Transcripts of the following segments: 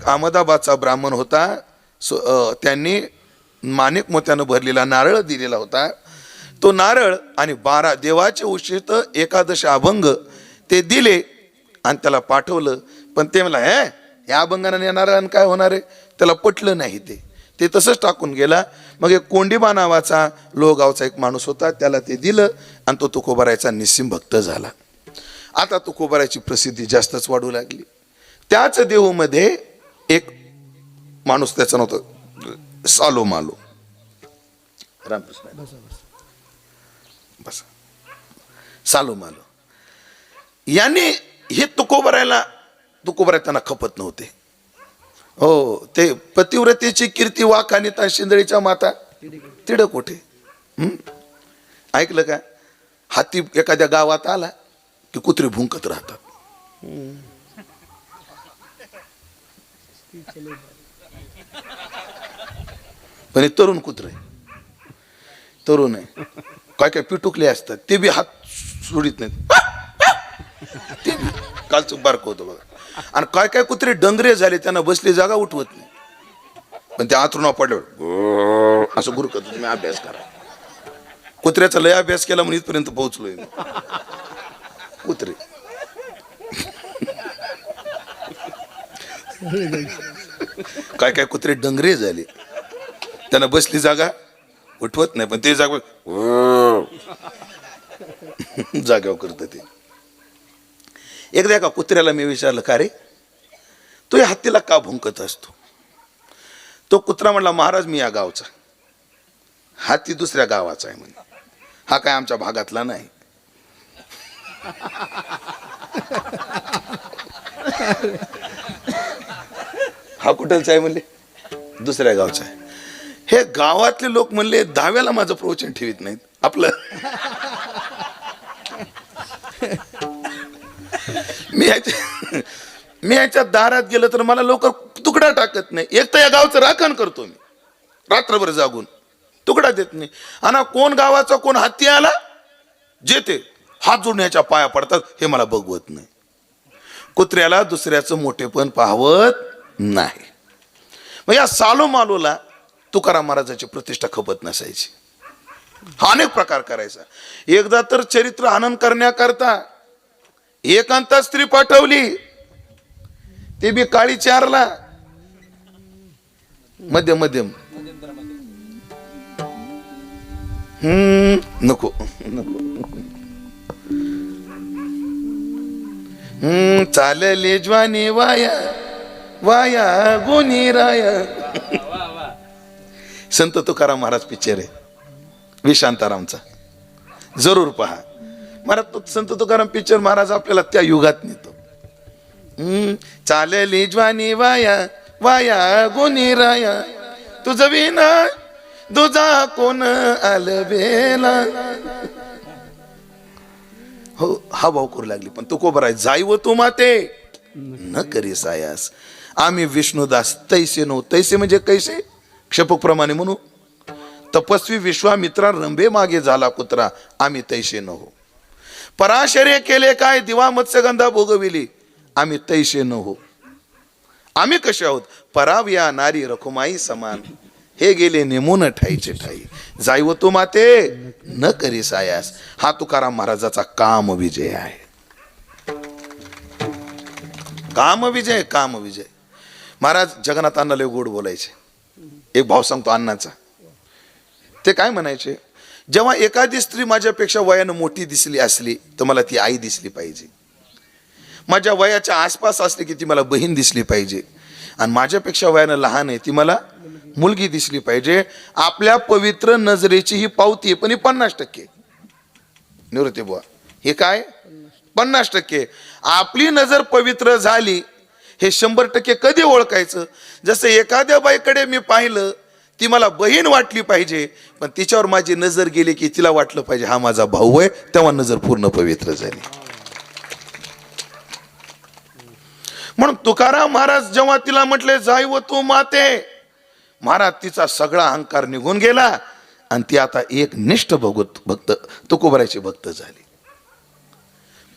एक अहमदाबादचा ब्राह्मण होता, त्यांनी माणिक मोत्यानं भरलेला नारळ दिलेला होता. तो नारळ आणि 12 देवाचे उचित एकादश अभंग ते दिले आणि त्याला पाठवलं. पण ते मला या अभंगाने नारळानं काय होणार आहे, त्याला पटलं नाही. ते तसंच टाकून गेला. मग एक कोंडीबा नावाचा लोहगावचा एक माणूस होता, त्याला ते दिलं आणि तो तुकोबारायचा निस्सिम भक्त झाला. आता तुकोबारायची प्रसिद्धी जास्तच वाढू लागली. त्याच देहूमध्ये एक माणूस, त्याचं नव्हतं सालो मालो, रामकृष्ण बस सालो मालो, यांनी हे तुकोबाराय त्यांना खपत नव्हते. हो, ते पतिव्रतेची कीर्ती वाखाणीता शिंदळीच्या माता तिड कोठे. ऐकलं का, हाती एखाद्या गावात आला की कुत्रे भुंकत राहतात. पण हे तरुण कुत्रे, तरुण आहे, काय काय पिटुकले असतात, ते बी हात सोडित नाहीत. ते बी कालचं बारक होतं बघा. आणि काय काय कुत्रे डंगरे झाले, त्यांना बसली जागा उठवत नाही. पण ते आतरून पडल्यावर असं गुरकत. तुम्ही अभ्यास करा, कुत्र्याचा लय अभ्यास केला म्हणून इथपर्यंत पोहोचलोय. कुत्रे काय काय कुत्रे डंगरे झाले, त्यांना बसली जागा उठवत नाही. पण ते जागा जाग्यावर करत. ते एकदा एका कुत्र्याला मी विचारलं, का रे तो या हत्तीला का भुंकत असतो. तो कुत्रा म्हणला, महाराज मी या गावचा, हत्ती दुसऱ्या गावाचा आहे म्हणे, हा काय आमच्या भागातला नाही. हा कुठलचा आहे म्हणले, दुसऱ्या गावचा आहे. हे गावातले लोक म्हणले, दहाव्याला माझं प्रवचन ठेवीत नाहीत. आपलं मी याच्या दारात गेलं तर मला लवकर तुकडा टाकत नाही. एक तर या गावचं राखण करतो मी रात्रभर जागून, तुकडा देत नाही. आणि कोण गावाचा कोण हत्ती आला जेते हात जोडण्याच्या पाया पडतात, हे मला बघवत नाही. कुत्र्याला दुसऱ्याचं मोठेपण पाहवत नाही. मग या सालो मालोला तुकाराम महाराजांची प्रतिष्ठा खपत नसायची. हा अनेक प्रकार करायचा. एकदा तर चरित्र आनंद करण्याकरता एकांत स्त्री पाठवली, ते बी काळी चारला, मध्यम मध्यम. नको नको. चालले ज्वानी वाया वाया गुनी राया. संत तुकाराम महाराज पिक्चर आहे विशांतारामचा, जरूर पहा. महाराज तो संत तुकाराम पिक्चर महाराज आपल्याला त्या युगात नेतो. चालली ज्वानी वाया वाया गुनी राया, तुझं विना दुजा कोण आलबेला. हो, हा भाऊ करू लागली. पण तुकोबाराय जाईव तू माते न करी सायास, आम्ही विष्णुदास तैसे नो. तैसे म्हणजे कैसे, क्षपक प्रमाणे म्हणू. तपस्वी विश्वामित्रा रंभे मागे झाला कुत्रा, आम्ही तैसे न हो. पराशर्य केले काय, दिवा मत्स्यगंधा भोगविली, आम्ही तैसे न हो. आम्ही कसे आहोत, पराव्या नारी रखुमाई समान, हे गेले नेमून ठाईचे ठाई. जाईव तू माते न करी सायास. हा तुकाराम महाराजाचा काम विजय आहे. काम विजय, काम विजय. महाराज जगन्नाथांना लय गोड बोलायचे. एक भाव सांगतो अण्णाचा. ते काय म्हणायचे, जेव्हा एखादी स्त्री माझ्यापेक्षा वयानं मोठी दिसली असली तर मला ती आई दिसली पाहिजे. माझ्या वयाच्या आसपास असली की ती मला बहीण दिसली पाहिजे. आणि माझ्यापेक्षा वयानं लहान आहे ती मला मुलगी दिसली पाहिजे. आपल्या पवित्र नजरेची ही पावती आहे, पण ही 50%. निवृत्ती बुवा, हे काय 50%. आपली नजर पवित्र झाली, हे 100% कधी ओळखायचं. जसं एखाद्या बाईकडे मी पाहिलं, ती मला बहीण वाटली पाहिजे, पण तिच्यावर माझी नजर गेली की तिला वाटलं पाहिजे हा माझा भाऊ आहे, तेव्हा नजर पूर्ण पवित्र झाली. म्हणून तुकाराम महाराज जेव्हा तिला म्हटले जाईव तू माते, महाराज तिचा सगळा अहंकार निघून गेला आणि ती आता एक निष्ठ भक्त तुकोबारायची भक्त झाली.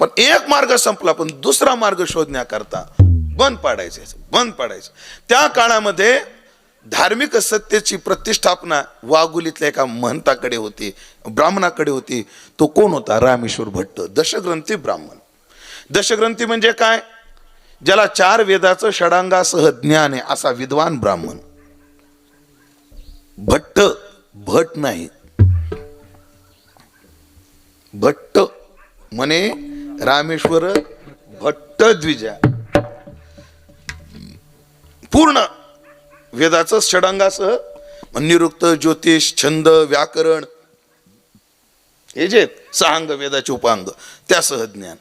पण एक मार्ग संपला, पण दुसरा मार्ग शोधण्याकरता बंद पाडायचं, बंद पाडायचं. त्या काळामध्ये धार्मिक सत्तेची प्रतिष्ठापना वाघुलीतल्या एका महंताकडे होती, ब्राह्मणाकडे होती. तो कोण होता? रामेश्वर भट्ट, दशग्रंथी ब्राह्मण. दशग्रंथी म्हणजे काय? ज्याला 4 वेदाचं षडांगासह ज्ञान आहे असा विद्वान ब्राह्मण. भट्ट, भट नाही, भट्ट म्हणे रामेश्वर भट्ट द्विजा. पूर्ण वेदाचं षडांगासह निरुक्त, ज्योतिष, छंद, व्याकरण हे जे 6 अंग वेदाचे उपांग त्यासह ज्ञान.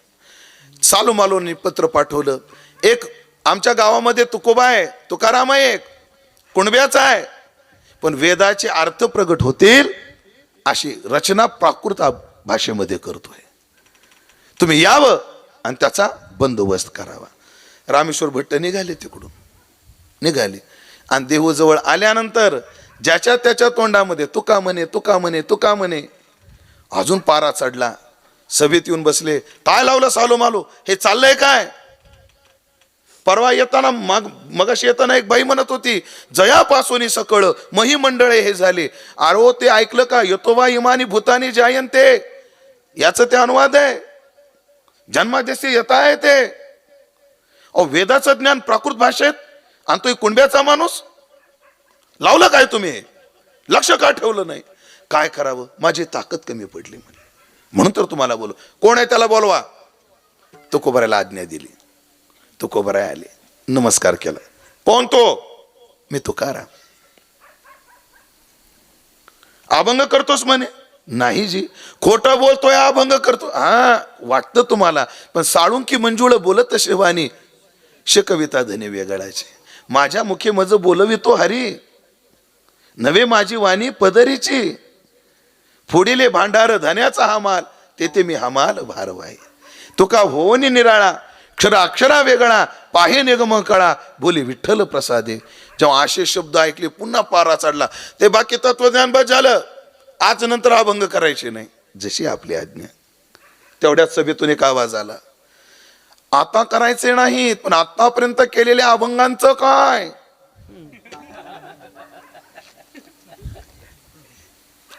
सालूमालोनी पत्र पाठवलं. एक आमच्या गावामध्ये तुकोबा आहे, तुकाराम आहे, एक कुणब्याचा आहे, पण वेदाचे अर्थ प्रगट होतील अशी रचना प्राकृत भाषेमध्ये करतोय. तुम्ही यावं आणि त्याचा बंदोबस्त करावा. रामेश्वर भट्ट निघाले, तिकडून निघाले आणि देहूजवळ आल्यानंतर ज्याच्या त्याच्या तोंडामध्ये तुका म्हणे, तुका म्हणे, तुका म्हणे. अजून पारा चढला. सभेत येऊन बसले. काय लावलं सालो मालो, हे चाललंय काय? परवा येताना मगाशी येताना एक बाई म्हणत होती, जयापासून सकळ मही मंडळे हे झाले. अरे ते ऐकलं का? यतोवा इमानी भूतानी जायंते, याचं ते अनुवाद आहे. जन्मादेशी येता आहे ते. वेदाचं ज्ञान प्राकृत भाषेत आणि तो कुणब्याचा माणूस. लावलं काय तुम्ही? लक्ष का ठेवलं नाही? काय करावं? माझी ताकद कमी पडली म्हणून तर तुम्हाला बोलू. कोण आहे त्याला बोलवा. तुकोबाराला आज्ञा दिली. तुकोबारा आले, नमस्कार केला. कोण तो? मी तुकाराम. अभंग करतोस म्हणे. नाही जी, खोटं बोलतोय, अभंग करतो. हा वाटतं तुम्हाला, पण साळुंकी मंजुळ बोलत शिवानी कविता धने वेगळाचे. माझ्या मुखे मज बोलवितो हरी, नवे माझी वाणी पदरीची. फोडिले भांडार धन्याचा हा माल, तेथे मी हमाल भारवाई. तुका होनी निराळा, अक्षरा वेगळा, पाहे निगम कळा, बोली विठ्ठल प्रसादे. जेव्हा असे शब्द ऐकले पुन्हा पारा चढला. ते बाकी तत्वज्ञान बस झालं. आज नंतर अभंग करायचे नाही, जशी आपली आज्ञा. तेवढ्याच सभेतून एक आवाज आला, आता करायचे नाहीत, पण आतापर्यंत केलेल्या अभंगांचं काय?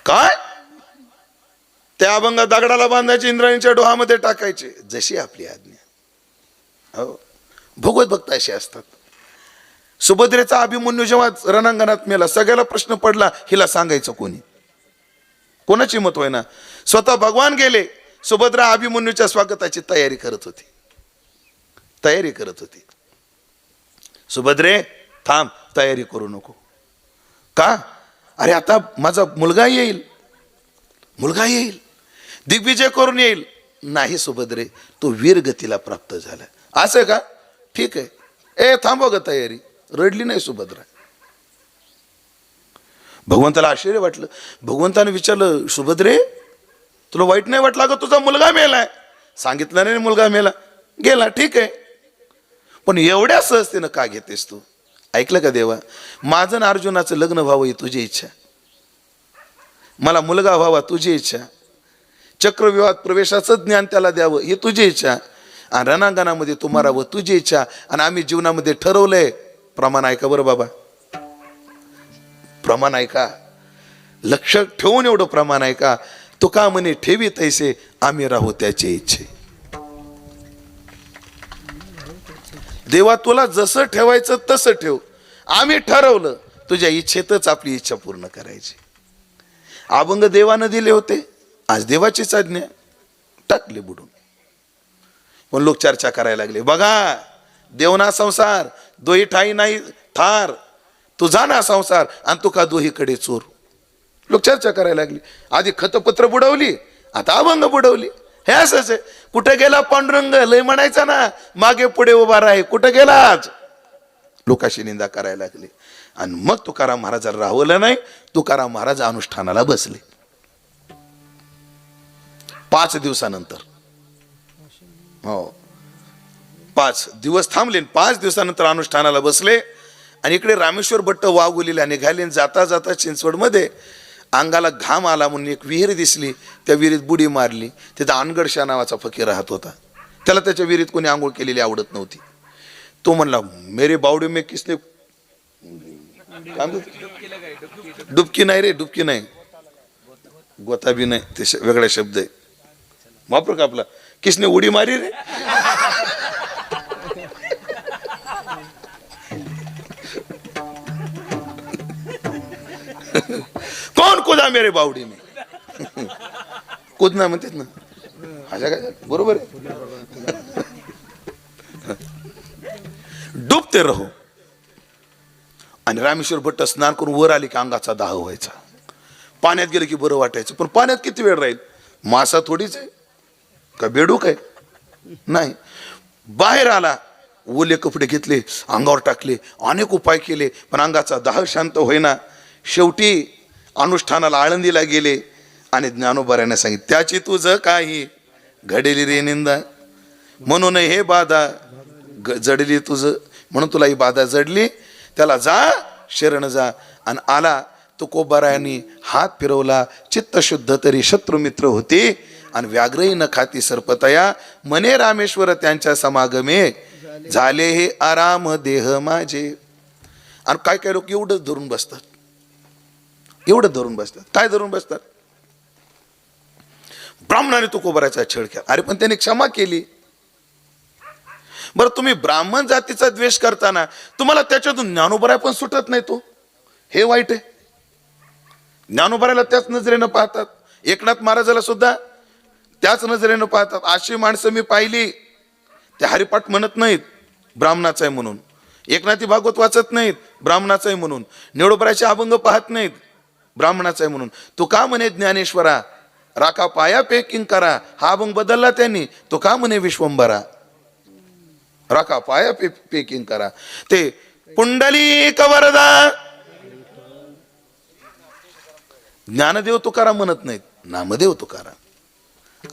काय? त्या अभंग दगडाला बांधायचे, इंद्रायणीच्या डोहामध्ये टाकायचे, जशी आपली आज्ञा. हो, भगवत भक्त असे असतात. सुभद्रेचा अभिमन्यू जेव्हा रणांगणात मेला, सगळ्याला प्रश्न पडला, हिला सांगायचं कोणी? कोणाची मत होय ना? स्वतः भगवान गेले. सुभद्रा अभिमन्यूच्या स्वागताची तयारी करत होती, तयारी करत होती. सुभद्रे थांब, तयारी करू नको. का? अरे आता माझा मुलगा येईल, मुलगा येईल, दिग्विजय करून येईल. नाही सुभद्रे, तो वीर गतीला प्राप्त झाला. असं का? ठीक आहे. ए थांबव ग तयारी. रडली नाही सुभद्रा. भगवंताला आश्चर्य वाटलं. भगवंताने विचारलं, सुभद्रे तुला वाईट नाही वाटला ग? तुझा मुलगा मेलाय. सांगितलं नाही मुलगा मेला, गेला, ठीक आहे, पण एवढ्या सहजतेनं का घेतेस तू? ऐकलं का देवा? माझं ना अर्जुनाचं लग्न व्हावं ही तुझी इच्छा, मला मुलगा व्हावा तुझी इच्छा, चक्रव्यूहात प्रवेशाचं ज्ञान त्याला द्यावं ही तुझी इच्छा, आणि रणांगणामध्ये तू मारावं तुझी इच्छा. आणि आम्ही जीवनामध्ये ठरवलंय, प्रमाण ऐका बरं बाबा, प्रमाण ऐका, लक्ष ठेवून एवढं प्रमाण ऐका. तुका म्हणे ठेवी तैसे, आम्ही राहू त्याचे इच्छे. देवा तुला जसं ठेवायचं तसं ठेव, आम्ही ठरवलं तुझ्या इच्छेतच आपली इच्छा पूर्ण करायची. अभंग देवानं दिले होते, आज देवाचीच आज्ञा, टाकले बुडून. पण लोक चर्चा करायला लागले, बघा देवना संसार दोही ठाई नाही थार, तुझा ना संसार आणि तुका दोहीकडे चोर. लोक चर्चा करायला लागली. आधी खतपत्र बुडवली, आता अभंग बुडवली. हे असंच आहे. कुठे गेला पांडुरंग लय म्हणायचा ना, मागे पुढे उभा राही, कुठे गेला आज? लोकांशी निंदा करायला लागली. आणि मग तुकाराम महाराजाला राहवलं नाही. तुकाराम महाराज अनुष्ठानाला बसले. 5 दिवसानंतर, हो 5 दिवस थांबले, 5 दिवसानंतर अनुष्ठानाला बसले. आणि इकडे रामेश्वर भट्ट वाघोलीला निघाले. जाता जाता चिंचवडमध्ये अंगाला घाम आला म्हणून एक विहीर दिसली, त्या विहिरीत बुडी मारली. तिथं अनगडशा नावाचा फकीर राहत होता. त्याला त्याच्या विहिरीत कोणी आंघोळ केलेली आवडत नव्हती. तो म्हणला मेरे बावडे में किसने, काय म्हणतात? डुबकी नाही रे, डुबकी नाही, गोता बी नाही, ते वेगळा शब्द आहे, वापर का आपला, किसने उडी मारी रे. कोण कुदा मेरे बावडी में, कुदना म्हणतात ना, अशा काय बरोबर आहे. डुबते रहो. आणि रामेश्वर भट्ट स्नान करून वर आली की अंगाचा दाह व्हायचा, पाण्यात गेलं की बरं वाटायचं. पण पाण्यात किती वेळ राहील, मासा थोडीच आहे का, बेडूक आहे, नाही. बाहेर आला, ओले कपडे घेतले, अंगावर टाकले, अनेक उपाय केले, पण अंगाचा दाह शांत होईना. शेवटी अनुष्ठानाला आळंदीला गेले आणि ज्ञानोबाऱ्याने सांगितलं, त्याची तुझं काही घडेली रे निंदा, म्हणून हे बाधा जडली तुझं, म्हणून तुला ही बाधा जडली, त्याला जा शरण जा. आणि आला तुकोबारायांनी हात फिरवला, चित्त शुद्ध तरी शत्रू मित्र होते, आणि व्याघ्रही न खाती सर्पतया, मने रामेश्वर त्यांच्या समागमे, झाले हे आराम देह माझे. आणि काय काय लोक एवढंच धरून बसतात, एवढं धरून बसतात. काय धरून बसतात, ब्राह्मणाने तुकोबाराचा छळ केला, अरे पण त्याने क्षमा केली. बरं तुम्ही ब्राह्मण जातीचा द्वेष करताना तुम्हाला त्याच्यातून ज्ञानोबराय पण सुटत नाही, तो हे वाईट आहे. ज्ञानोबरायला त्याच नजरेनं पाहतात, एकनाथ महाराजाला सुद्धा त्याच नजरेनं पाहतात. अशी माणसं मी पाहिली, ते हरिपाठ म्हणत नाहीत ब्राह्मणाचा आहे म्हणून, एकनाथी भागवत वाचत नाहीत ब्राह्मणाचा आहे म्हणून, ज्ञानोबरायचे अभंग पाहत नाहीत ब्राह्मणाचा आहे म्हणून. तो का म्हणे ज्ञानेश्वरा राखा पाया पेकिंग करा, हा अभंग बदलला त्यांनी. तो का म्हणे विश्वंभरा राखा पाया पेकिंग करा. ते पुंडलिक वरदा ज्ञानदेव तुकाराम म्हणत नाहीत, नामदेव तुकाराम.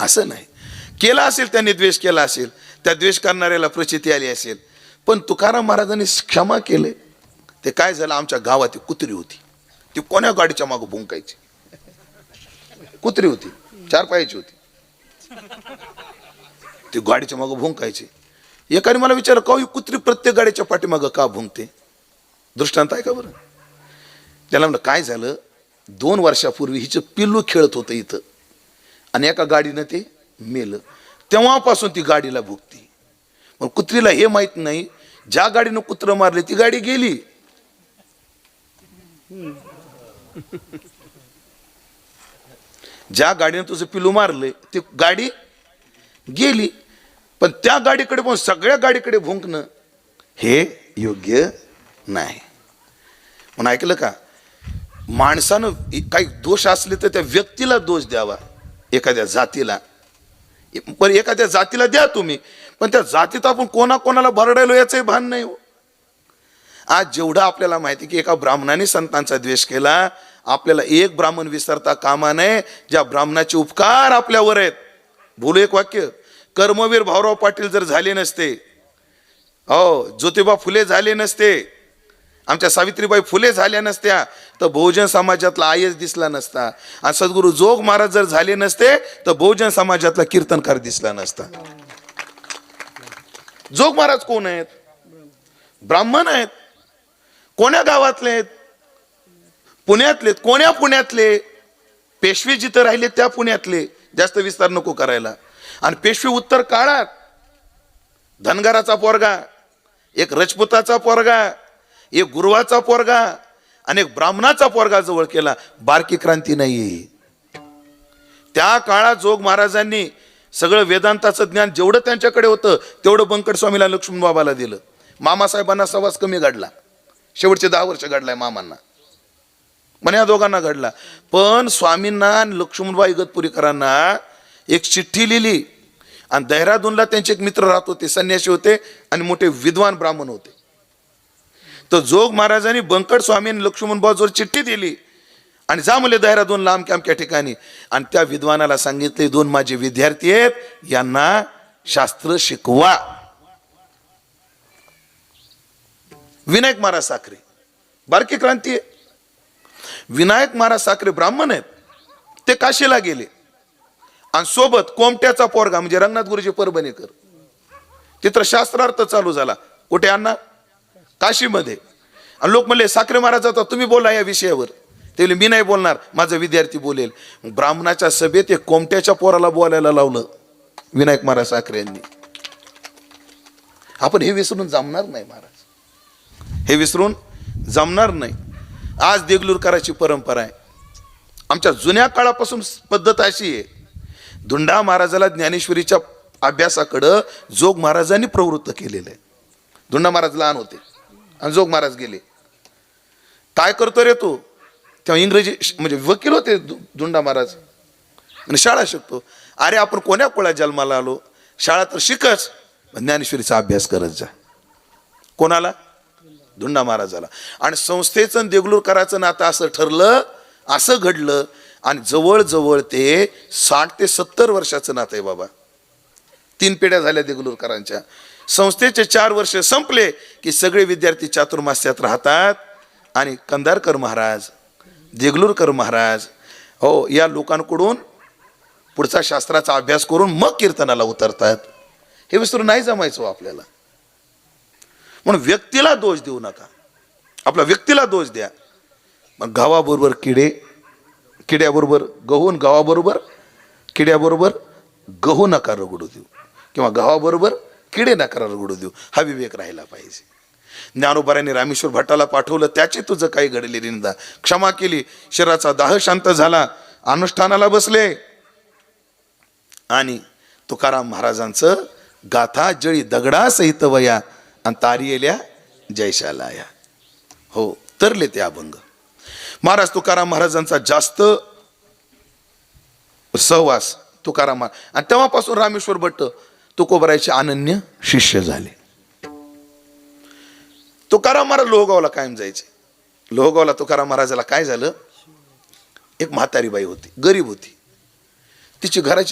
असं नाही, केला असेल त्यांनी द्वेष केला असेल, त्या द्वेष करणाऱ्याला प्रचिती आली असेल, पण तुकाराम महाराजांनी क्षमा केले. ते काय झालं, आमच्या गावात कुत्री होती, ती कोण्या गाडीच्या मागं भुंकायची, कुत्री होती, 4 पायाची होती, ती गाडीच्या मागं भुंकायची. एकाने मला विचारलं, का ही कुत्री प्रत्येक गाडीच्या पाठीमागं का भुंकते, दृष्टांत आहे का बरं. त्याला म्हणलं काय झालं, 2 वर्षापूर्वी हिचं पिल्लू खेळत होतं इथं, आणि एका गाडीनं ते मेलं, तेव्हापासून ती गाडीला भुकती. पण कुत्रीला हे माहित नाही, ज्या गाडीनं कुत्रं मारले ती गाडी गेली. ज्या गाडीनं तुझं पिल्लू मारले ती गाडी गेली, पण त्या गाडीकडे पण सगळ्या गाडीकडे भुंकणं हे योग्य नाही. म्हणून ऐकलं का, माणसानं काही दोष असले तर त्या व्यक्तीला दोष द्यावा, एखाद्या जातीला. पण एखाद्या जातीला द्या तुम्ही, पण त्या जातीत आपण कोणाकोणाला भरडायलो याचंही भान नाही हो. आज जेवढं आपल्याला माहिती की एका ब्राह्मणाने संतांचा द्वेष केला, आपल्याला एक ब्राह्मण विसरता कामा नये, ज्या ब्राह्मणाचे उपकार आपल्यावर आहेत. बोलू एक वाक्य, कर्मवीर भाऊराव पाटील जर झाले नसते, हो ज्योतिबा फुले झाले नसते, आमच्या सावित्रीबाई फुले झाल्या नसत्या, तर बहुजन समाजातला आयच दिसला नसता. आणि सद्गुरू जोग महाराज जर झाले नसते, तर बहुजन समाजातला कीर्तनकार दिसला नसता. जोग महाराज कोण आहेत, ब्राह्मण आहेत. कोण्या गावातले आहेत, पुण्यातले. कोण्या पुण्यातले, पेशवे जिथं राहिले त्या पुण्यातले, जास्त विस्तार नको करायला. आणि पेशवे उत्तर काळात धनगराचा पोरगा, एक रजपुताचा पोरगा, एक गुरुवाचा पोरगा आणि एक ब्राह्मणाचा पोरगा जवळ केला. बारकी क्रांती नाहीये. त्या काळात जोग महाराजांनी सगळं वेदांताचं ज्ञान जेवढं त्यांच्याकडे होतं तेवढं बंकट स्वामीला लक्ष्मण बाबाला दिलं. मामासाहेबांना सवास कमी घडला, शेवटचे 10 वर्ष घडलाय मामांना, पण या दोघांना घडला. पण स्वामींना आणि लक्ष्मणबाई इगतपुरीकरांना एक चिठ्ठी लिहिली, आणि देहरादूनला त्यांचे एक मित्र राहत होते, संन्यासी होते आणि मोठे विद्वान ब्राह्मण होते. तर जोग महाराजांनी बंकट स्वामी आणि लक्ष्मण बाजूवर चिठ्ठी दिली, आणि जा म्हणले देहरादूनला अमक्या अमक्या ठिकाणी. आणि त्या विद्वानाला सांगितले, 2 माझे विद्यार्थी आहेत, यांना शास्त्र शिकवा. विनायक महाराज साखरे, बारकी क्रांती आहे. विनायक महाराज साखरे ब्राह्मण आहेत, ते काशीला गेले, आणि सोबत कोमट्याचा पोरगा म्हणजे रंगनाथ गुरुजी परभणीकर, तिथं शास्त्रार्थ चालू झाला. कुठे अण्णा? काशीमध्ये. आणि लोक म्हणले साखरे महाराज जातात, तुम्ही बोला या विषयावर. ते म्हणले मी नाही बोलणार, माझा विद्यार्थी बोलेल. ब्राह्मणाच्या सभेत एक कोमट्याच्या पोराला बोलायला लावलं विनायक महाराज साखरे यांनी. आपण हे विसरून जमणार नाही महाराज, हे विसरून जमणार नाही. आज देगलूरकराची परंपरा आहे. आमच्या जुन्या काळापासून पद्धत अशी आहे, धुंडा महाराजाला ज्ञानेश्वरीच्या अभ्यासाकडं जोग महाराजांनी प्रवृत्त केलेलं आहे. धुंडा महाराज लहान होते आणि जोग महाराज गेले. काय करतो रे तू? तेव्हा इंग्रजी म्हणजे वकील होते धुंडा महाराज. आणि शाळा शिकतो. अरे आपण कोण्या कोळ्या जन्माला आलो, शाळा तर शिकच, ज्ञानेश्वरीचा अभ्यास करत जा. कोणाला? धुंडा महाराजाला. आणि संस्थेचं देगलूरकराचं नातं असं ठरलं, असं घडलं. आणि जवळजवळ ते 60 ते 70 वर्षाचं नातं आहे बाबा. 3 पिढ्या झाल्या देगलूरकरांच्या. संस्थेचे 4 वर्ष संपले की सगळे विद्यार्थी चातुर्मास्यात राहतात. आणि कंधारकर महाराज, देगलूरकर महाराज, हो, या लोकांकडून पुढचा शास्त्राचा अभ्यास करून मग कीर्तनाला उतरतात. हे विसरून नाही जमायचं आपल्याला. म्हणून व्यक्तीला दोष देऊ नका, आपल्या व्यक्तीला दोष द्या. मग गावाबरोबर किडे, किड्याबरोबर गहू, गावाबरोबर किड्याबरोबर गहू नका रगडू देऊ, किंवा गावाबरोबर किडे नका रगडू देऊ. हा विवेक राहिला पाहिजे. ज्ञानोबारांनी रामेश्वर भट्टाला पाठवलं, त्याची तुझं काही घडलेली निंदा, क्षमा केली, शरीराचा दाह शांत झाला, अनुष्ठानाला बसले. आणि तुकाराम महाराजांचं गाथा जळी दगडा सहित वया आणि तारी येल्या जयशालाया. हो, तरले ते अभंग. महाराज तुकाराम महाराजांचा जास्त सहवास तुकाराम महाराज, आणि तेव्हापासून रामेश्वर भट्ट तुकोबरायचे अनन्य शिष्य झाले. तुकाराम महाराज लोहगावला कायम जायचे. लोहगावला तुकाराम महाराजाला काय झालं, एक म्हातारी बाई होती, गरीब होती. तिची घराची